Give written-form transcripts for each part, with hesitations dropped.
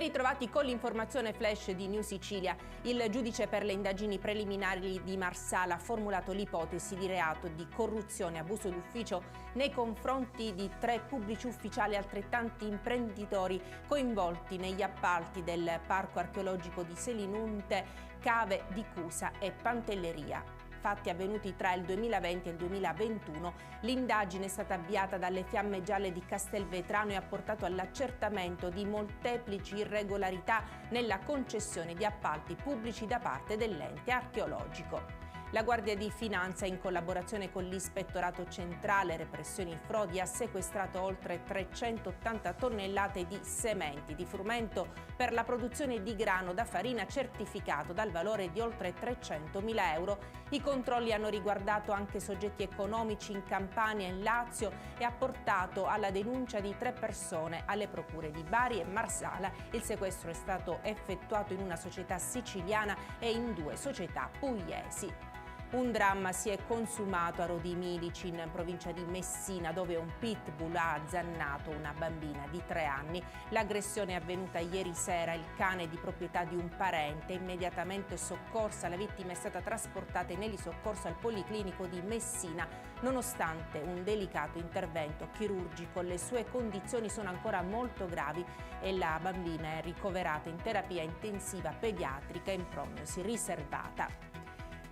Ben ritrovati con l'informazione flash di New Sicilia. Il giudice per le indagini preliminari di Marsala ha formulato l'ipotesi di reato di corruzione e abuso d'ufficio nei confronti di 3 pubblici ufficiali e altrettanti imprenditori coinvolti negli appalti del Parco archeologico di Selinunte, Cave di Cusa e Pantelleria. Fatti avvenuti tra il 2020 e il 2021, l'indagine è stata avviata dalle Fiamme Gialle di Castelvetrano e ha portato all'accertamento di molteplici irregolarità nella concessione di appalti pubblici da parte dell'ente archeologico. La Guardia di Finanza, in collaborazione con l'Ispettorato Centrale Repressioni Frodi, ha sequestrato oltre 380 tonnellate di sementi di frumento per la produzione di grano da farina certificato dal valore di oltre 300.000 euro. I controlli hanno riguardato anche soggetti economici in Campania e in Lazio e ha portato alla denuncia di 3 persone alle procure di Bari e Marsala. Il sequestro è stato effettuato in una società siciliana e in 2 società pugliesi. Un dramma si è consumato a Rodimilici, in provincia di Messina, dove un pitbull ha azzannato una bambina di 3 anni. L'aggressione è avvenuta ieri sera. Il cane di proprietà di un parente, immediatamente soccorsa, la vittima è stata trasportata in elisoccorso al Policlinico di Messina. Nonostante un delicato intervento chirurgico, le sue condizioni sono ancora molto gravi e la bambina è ricoverata in terapia intensiva pediatrica in prognosi riservata.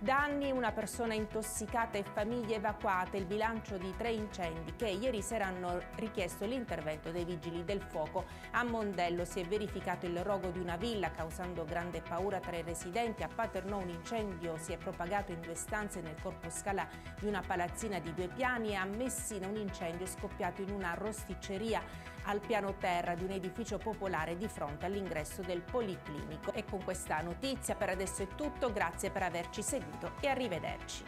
Da anni una persona intossicata e famiglie evacuate, il bilancio di 3 incendi che ieri sera hanno richiesto l'intervento dei vigili del fuoco. A Mondello si è verificato il rogo di una villa causando grande paura tra i residenti. A Paternò un incendio si è propagato in 2 stanze nel corpo scala di una palazzina di 2 piani e a Messina un incendio è scoppiato in una rosticceria al piano terra di un edificio popolare di fronte all'ingresso del Policlinico. E con questa notizia per adesso è tutto, grazie per averci seguito e arrivederci.